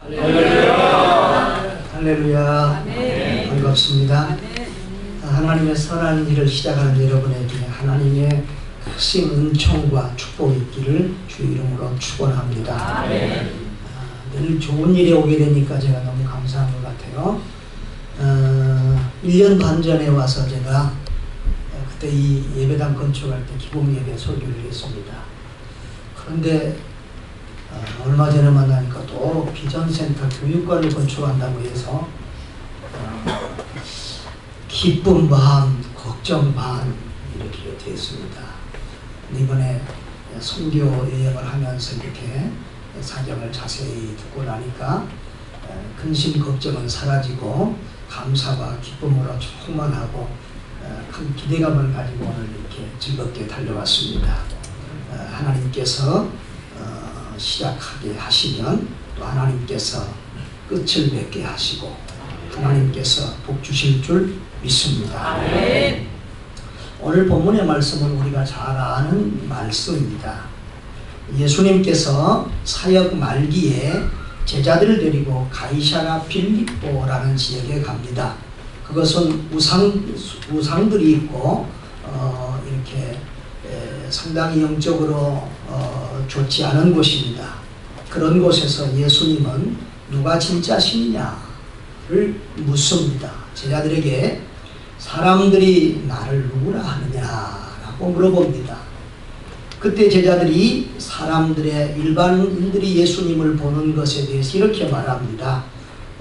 할렐루야. 할렐루야. 아멘. 반갑습니다. 아멘. 하나님의 선한 일을 시작하는 여러분에게 하나님의 크신 은총과 축복이 있기를 주의 이름으로 축원합니다. 아멘. 늘 좋은 일이 오게 되니까 제가 너무 감사한 것 같아요. 1년 반 전에 와서 제가 그때 이 예배당 건축할 때 기본 예배 설교를 했습니다. 그런데 얼마 전에 만나니까 또 비전센터 교육관을 건축한다고 해서 기쁨 반, 걱정 반 이렇게 됐습니다. 이번에 선교 여행을 하면서 이렇게 사정을 자세히 듣고 나니까 근심 걱정은 사라지고 감사와 기쁨으로 충만하고 큰 기대감을 가지고 오늘 이렇게 즐겁게 달려왔습니다. 하나님께서 시작하게 하시면 또 하나님께서 끝을 맺게 하시고 하나님께서 복 주실 줄 믿습니다. 아멘. 오늘 본문의 말씀은 우리가 잘 아는 말씀입니다. 예수님께서 사역 말기에 제자들을 데리고 가이사랴 빌립보라는 지역에 갑니다. 그것은 우상들이 있고 이렇게 상당히 영적으로 좋지 않은 곳입니다. 그런 곳에서 예수님은 누가 진짜 신냐를 묻습니다. 제자들에게 사람들이 나를 누구라 하느냐라고 물어봅니다. 그때 제자들이 사람들의 일반인들이 예수님을 보는 것에 대해서 이렇게 말합니다.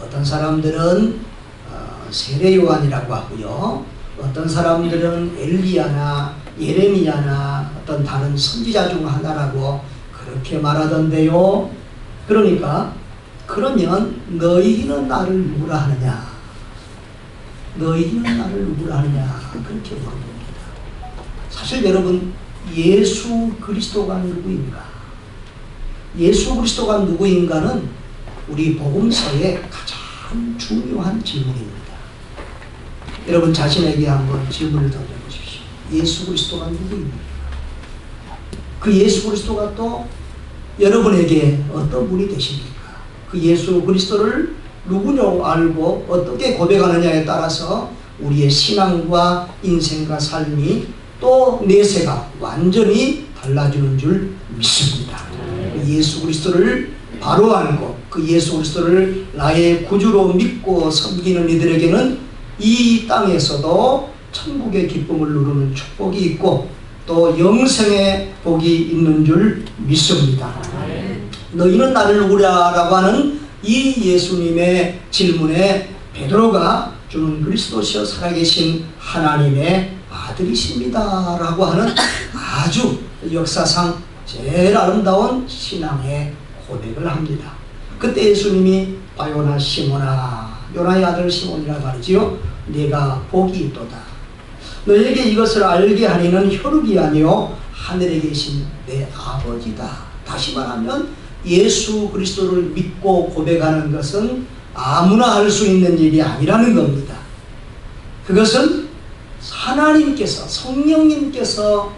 어떤 사람들은 세례 요한이라고 하고요. 어떤 사람들은 엘리야나 예레미야나 어떤 다른 선지자 중 하나라고 그렇게 말하던데요. 그러니까 그러면 너희는 나를 누구라 하느냐? 너희는 나를 누구라 하느냐? 그렇게 물어봅니다. 사실 여러분 예수 그리스도가 누구인가? 예수 그리스도가 누구인가는 우리 복음서의 가장 중요한 질문입니다. 여러분 자신에게 한번 질문을 던져보십시오. 예수 그리스도가 누구입니까? 그 예수 그리스도가 또 여러분에게 어떤 분이 되십니까? 그 예수 그리스도를 누구냐고 알고 어떻게 고백하느냐에 따라서 우리의 신앙과 인생과 삶이 또 내세가 완전히 달라지는 줄 믿습니다. 예수 그리스도를 바로 알고 그 예수 그리스도를 나의 구주로 믿고 섬기는 이들에게는 이 땅에서도 천국의 기쁨을 누리는 축복이 있고 또 영생의 복이 있는 줄 믿습니다. 너희는 나를 누구냐라고 하는 이 예수님의 질문에 베드로가 주는 그리스도시여 살아계신 하나님의 아들이십니다 라고 하는 아주 역사상 제일 아름다운 신앙의 고백을 합니다. 그때 예수님이 바요나 시몬아, 요나의 아들 시몬이라 말이지요. 네가 복이 있도다. 너에게 이것을 알게 하니는 혈육이 아니요 하늘에 계신 내 아버지다. 다시 말하면 예수 그리스도를 믿고 고백하는 것은 아무나 할 수 있는 일이 아니라는 겁니다. 그것은 하나님께서 성령님께서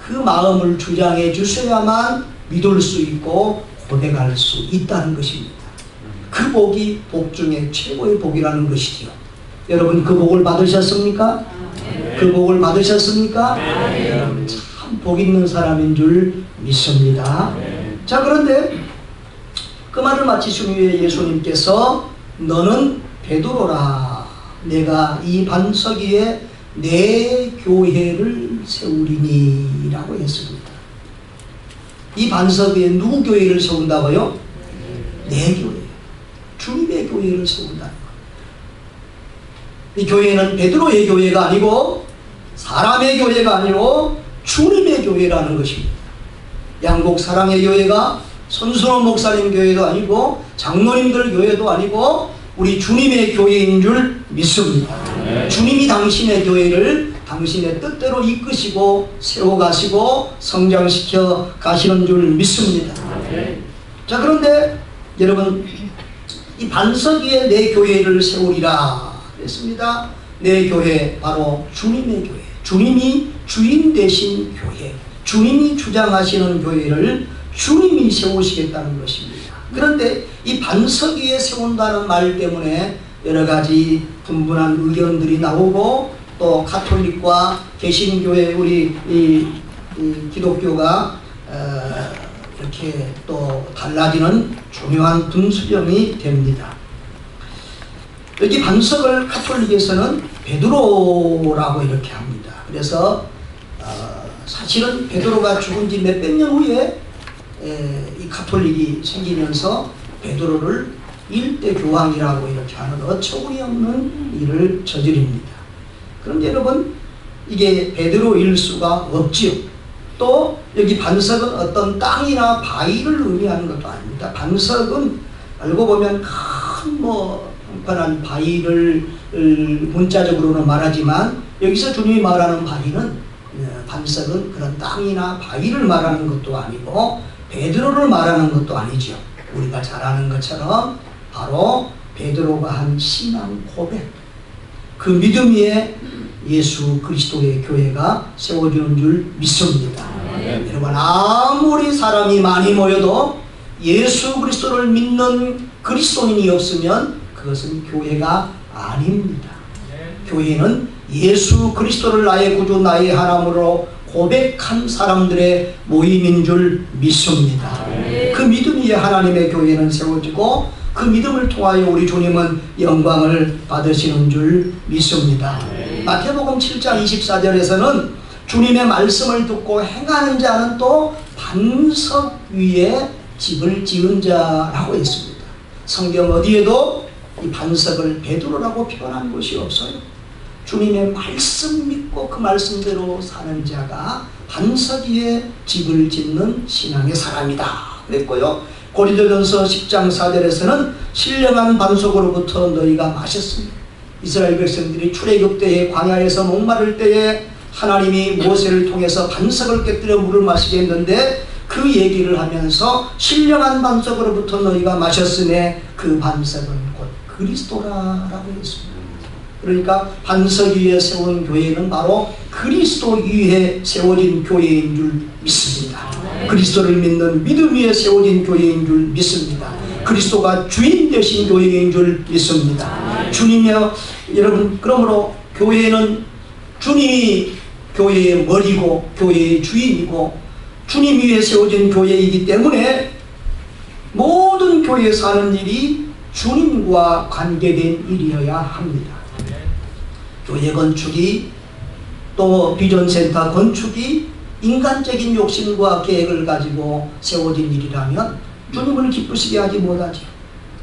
그 마음을 주장해 주셔야만 믿을 수 있고 고백할 수 있다는 것입니다. 그 복이 복 중에 최고의 복이라는 것이지요. 여러분 그 복을 받으셨습니까? 그 복을 받으셨습니까? 여러분 참 복 있는 사람인 줄 믿습니다. 자, 그런데 그 말을 마치신 후에 예수님께서 너는 베드로라, 내가 이 반석 위에 내 교회를 세우리니 라고 했습니다. 이 반석 위에 누구 교회를 세운다고요? 내 교회, 주님의 교회를 세운다는 것. 이 교회는 베드로의 교회가 아니고 사람의 교회가 아니고 주님의 교회라는 것입니다. 양곡 사랑의 교회가 손순원 목사님 교회도 아니고 장로님들 교회도 아니고 우리 주님의 교회인 줄 믿습니다. 주님이 당신의 교회를 당신의 뜻대로 이끄시고 세워가시고 성장시켜 가시는 줄 믿습니다. 자, 그런데 여러분 이 반석 위에 내 교회를 세우리라 했습니다. 내 교회 바로 주님의 교회, 주님이 주인 되신 교회, 주님이 주장하시는 교회를 주님이 세우시겠다는 것입니다. 그런데 이 반석 위에 세운다는 말 때문에 여러 가지 분분한 의견들이 나오고, 또 가톨릭과 개신교회 우리 이 기독교가 이렇게 또 달라지는 중요한 분수령이 됩니다. 여기 반석을 가톨릭에서는 베드로라고 이렇게 합니다. 그래서 사실은 베드로가 죽은 지 몇백 년 후에 이 가톨릭이 생기면서 베드로를 일대 교황이라고 이렇게 하는 어처구니 없는 일을 저지릅니다. 그럼 여러분, 이게 베드로일 수가 없지요. 또 여기 반석은 어떤 땅이나 바위를 의미하는 것도 아닙니다. 반석은 알고 보면 큰 평평한 바위를 문자적으로는 말하지만, 여기서 주님이 말하는 바위는 반석은 그런 땅이나 바위를 말하는 것도 아니고 베드로를 말하는 것도 아니죠. 우리가 잘 아는 것처럼 바로 베드로가 한 신앙 고백, 그 믿음 위에 예수 그리스도의 교회가 세워지는 줄 믿습니다. 여러분, 아무리 사람이 많이 모여도 예수 그리스도를 믿는 그리스도인이 없으면 그것은 교회가 아닙니다. 교회는 예수 그리스도를 나의 구주 나의 하나님으로 고백한 사람들의 모임인 줄 믿습니다. 그 믿음 위에 하나님의 교회는 세워지고, 그 믿음을 통하여 우리 주님은 영광을 받으시는 줄 믿습니다. 마태복음 7장 24절에서는 주님의 말씀을 듣고 행하는 자는 또 반석 위에 집을 지은 자라고 했습니다. 성경 어디에도 이 반석을 베드로라고 표현한 것이 없어요. 주님의 말씀 믿고 그 말씀대로 사는 자가 반석 위에 집을 짓는 신앙의 사람이다 그랬고요. 고린도전서 10장 4절에서는 신령한 반석으로부터 너희가 마셨습니다. 이스라엘 백성들이 출애굽 때에 광야에서 목마를 때에 하나님이 모세를 통해서 반석을 깨뜨려 물을 마시게 했는데, 그 얘기를 하면서 신령한 반석으로부터 너희가 마셨으니 그 반석은 곧 그리스도라라고 했습니다. 그러니까 반석 위에 세운 교회는 바로 그리스도 위에 세워진 교회인 줄 믿습니다. 그리스도를 믿는 믿음 위에 세워진 교회인 줄 믿습니다. 그리스도가 주인 되신 교회인 줄 믿습니다. 주님이여, 여러분, 그러므로 교회는 주님이 교회의 머리고 교회의 주인이고 주님 위에 세워진 교회이기 때문에 모든 교회에 사는 일이 주님과 관계된 일이어야 합니다. 교회 건축이, 또 비전센터 건축이 인간적인 욕심과 계획을 가지고 세워진 일이라면 주님을 기쁘시게 하지 못하죠.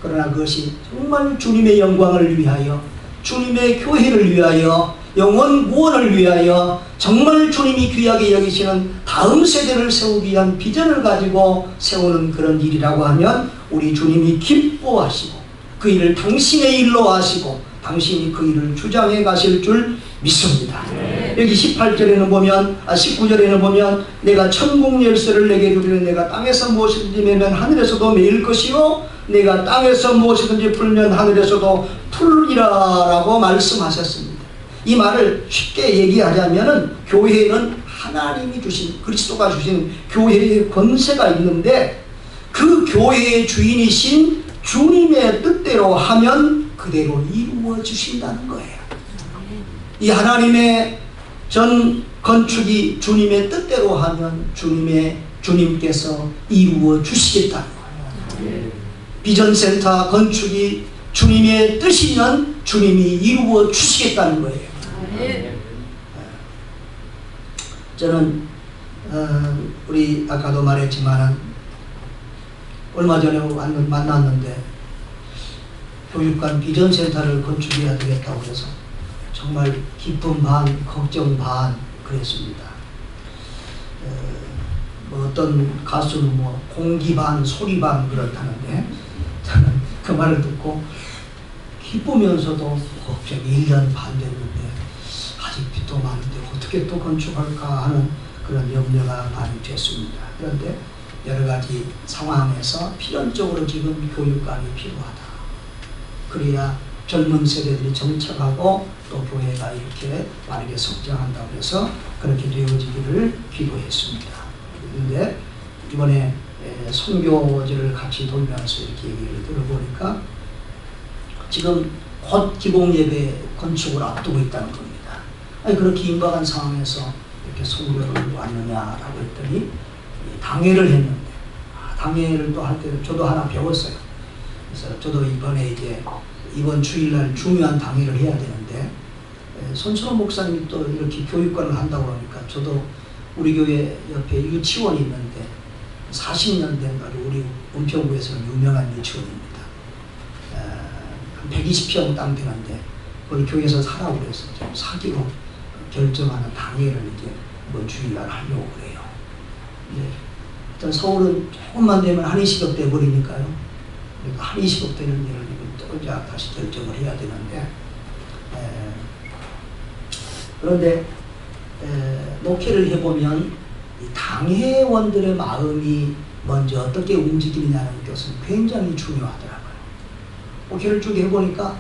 그러나 그것이 정말 주님의 영광을 위하여, 주님의 교회를 위하여, 영원 구원을 위하여 정말 주님이 귀하게 여기시는 다음 세대를 세우기 위한 비전을 가지고 세우는 그런 일이라고 하면 우리 주님이 기뻐하시고 그 일을 당신의 일로 하시고 당신이 그 일을 주장해 가실 줄 믿습니다. 여기 18절에는 보면, 19절에는 보면 내가 천국 열쇠를 내게 주리니 내가 땅에서 무엇이든지 매면 하늘에서도 매일 것이요 내가 땅에서 무엇이든지 풀면 하늘에서도 풀리라라고 말씀하셨습니다. 이 말을 쉽게 얘기하자면은 교회는 하나님이 주신, 그리스도가 주신 교회의 권세가 있는데 그 교회의 주인이신 주님의 뜻대로 하면 그대로 이루어 주신다는 거예요. 이 하나님의 전 건축이 주님의 뜻대로 하면 주님께서 이루어 주시겠다는 거예요. 비전센터 건축이 주님의 뜻이면 주님이 이루어 주시겠다는 거예요. 저는 우리 아까도 말했지만 얼마 전에 만났는데 교육관 비전센터를 건축해야 되겠다고 해서 정말 기쁨 반 걱정 반 그랬습니다. 어떤 가수는 공기 반 소리 반 그렇다는데 저는 그 말을 듣고 기쁘면서도 걱정이 1년 반 됐는데 아직 빚도 많은데 어떻게 또 건축할까 하는 그런 염려가 많이 됐습니다. 그런데 여러 가지 상황에서 필연적으로 지금 교육관이 필요하다. 그래야 젊은 세대들이 정착하고 또 교회가 이렇게 빠르게 성장한다고 해서 그렇게 되어지기를 기도했습니다. 그런데 이번에 선교지를 같이 돌면서 이렇게 얘기를 들어보니까 지금 곧 기공예배 건축을 앞두고 있다는 겁니다. 아니 그렇게 임박한 상황에서 이렇게 선교를 왔느냐라고 했더니 당회를 했는데 당회를 또 할 때 저도 하나 배웠어요. 그래서 저도 이번에 이제 이번 주일날 중요한 당회를 해야 되는데 손철원 목사님이 또 이렇게 교육관을 한다고 그러니까 저도 우리 교회 옆에 유치원이 있는데 40년 된 우리 은평구에서는 유명한 유치원입니다. 한 120평 땅 되는데 우리 교회에서 사라고 그래서 좀 사기로 결정하는 당회를 이제 이번 주일날 하려고 그래요. 일단 서울은 조금만 되면 한의식업 돼버리니까요. 그러니까 한의식업 되는 일을 또 이제 다시 결정을 해야 되는데 그런데 목회를 해보면 이 당회원들의 마음이 먼저 어떻게 움직이느냐는 것은 굉장히 중요하더라고요. 목회를 쭉 해보니까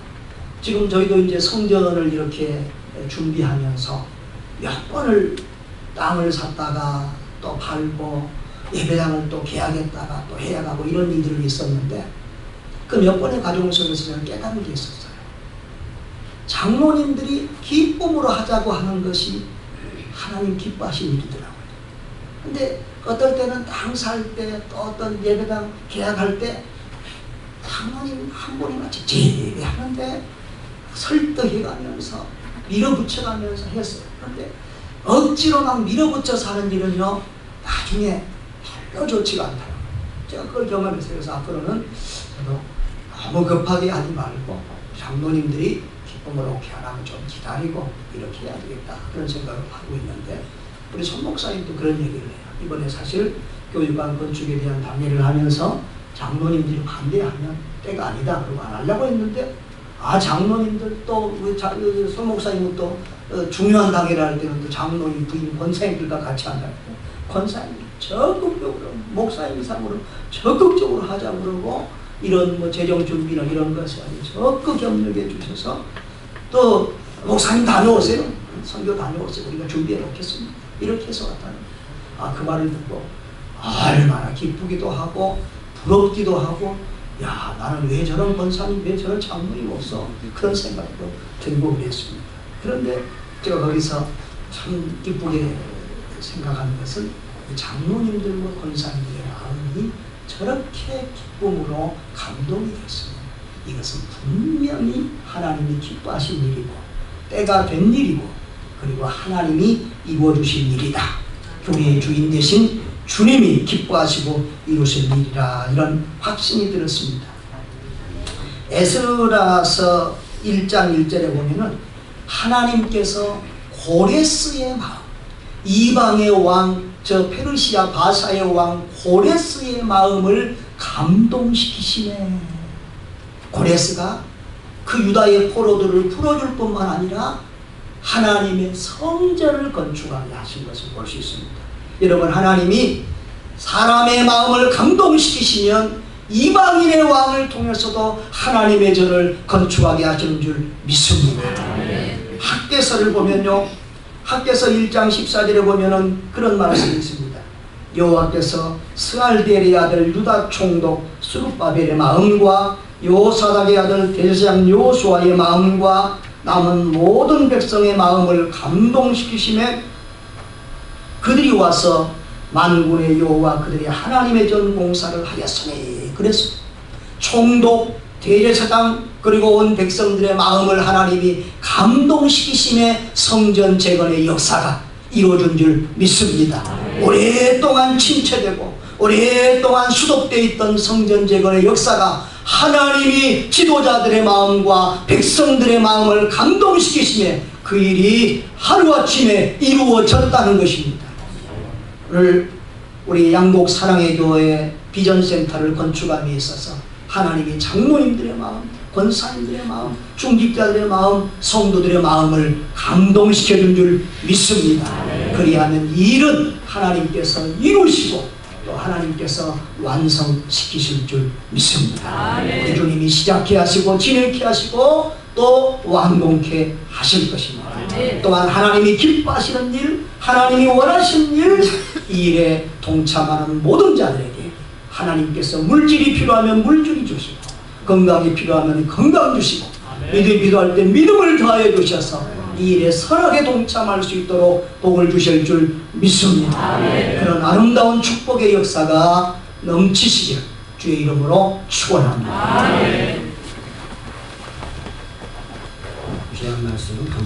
지금 저희도 이제 성전을 이렇게 준비하면서 몇 번을 땅을 샀다가 또 팔고 예배당을 또 계약했다가 또 해야가고 이런 일들이 있었는데 그 몇 번의 과정 속에서 저는 깨달은 게 있었어요. 장로님들이 기쁨으로 하자고 하는 것이 하나님 기뻐하신 일이더라고요. 근데 어떨 때는 땅 살 때 또 어떤 예배당 계약할 때 장로님 한 분이 찝찝해 하는데 설득해가면서 밀어붙여가면서 했어요. 그런데 억지로 막 밀어붙여서 하는 일은요 나중에 별로 좋지가 않더라고요. 제가 그걸 경험했어요. 그래서 앞으로는 저도 너무 급하게 하지 말고 장로님들이 기쁨으로 오케이 하라면 좀 기다리고 이렇게 해야 되겠다 그런 생각을 하고 있는데 우리 손 목사님도 그런 얘기를 해요. 이번에 사실 교육관 건축에 대한 당회를 하면서 장로님들이 반대하면 때가 아니다 그러고 안 하려고 했는데 장로님들 또 우리 손 목사님은 또 중요한 당회를 할 때는 또 장로님 부인 권사님들과 같이 한다고 권사님이 적극적으로 목사님 이상으로 적극적으로 하자고 그러고 이런 뭐 재정 준비나 이런 것을 아주 적극 협력해 주셔서 또 목사님 다녀오세요. 선교 다녀오세요. 우리가 준비해 놓겠습니다. 이렇게 해서 왔다는 그 말을 듣고 얼마나 기쁘기도 하고 부럽기도 하고 야 나는 왜 저런 권사님 왜 저런 장로님 없어 그런 생각도 들고 그랬습니다. 그런데 제가 거기서 참 기쁘게 생각하는 것은 장로님들과 권사님들의 마음이 저렇게 기쁨으로 감동이 됐습니다. 이것은 분명히 하나님이 기뻐하신 일이고 때가 된 일이고 그리고 하나님이 이루어주신 일이다. 교회의 주인 되신 주님이 기뻐하시고 이루신 일이라 이런 확신이 들었습니다. 에스라서 1장 1절에 보면은 하나님께서 고레스의 마음 이방의 왕 저 페르시아 바사의 왕 고레스의 마음을 감동시키시네. 고레스가 그 유다의 포로들을 풀어줄 뿐만 아니라 하나님의 성전을 건축하게 하신 것을 볼 수 있습니다. 여러분 하나님이 사람의 마음을 감동시키시면 이방인의 왕을 통해서도 하나님의 전을 건축하게 하시는 줄 믿습니다. 학개서를 보면요 학개서 1장 14절에 보면은 그런 말씀이 있습니다. 여호와께서 스알디엘의 아들 유다 총독 스룹바벨의 마음과 요사닥의 아들 대제사장 요수아의 마음과 남은 모든 백성의 마음을 감동시키심에 그들이 와서 만군의 여호와 그들이 하나님의 전 공사를 하였으니 그래서 총독 대제사장 그리고 온 백성들의 마음을 하나님이 감동시키심에 성전 재건의 역사가 이루어진 줄 믿습니다. 오랫동안 침체되고 오랫동안 수독되어 있던 성전 재건의 역사가 하나님이 지도자들의 마음과 백성들의 마음을 감동시키심에 그 일이 하루아침에 이루어졌다는 것입니다. 오늘 우리 양곡 사랑의 교회 비전센터를 건축함에 있어서 하나님이 장로님들의 마음, 권사님들의 마음, 중직자들의 마음, 성도들의 마음을 감동시켜준 줄 믿습니다. 그리하면 이 일은 하나님께서 이루시고 또 하나님께서 완성시키실 줄 믿습니다. 우리 주님이 시작케 하시고 진행케 하시고 또 완공케 하실 것입니다. 또한 하나님이 기뻐하시는 일, 하나님이 원하시는 일, 이 일에 동참하는 모든 자들에게 하나님께서 물질이 필요하면 물질이 주시고 건강이 필요하면 건강 주시고 믿음이 필요할 때 믿음을 더하여 주셔서 이 일에 선하게 동참할 수 있도록 복을 주실 줄 믿습니다. 그런 아름다운 축복의 역사가 넘치시길 주의 이름으로 축원합니다. 귀한 말씀 감사합니다.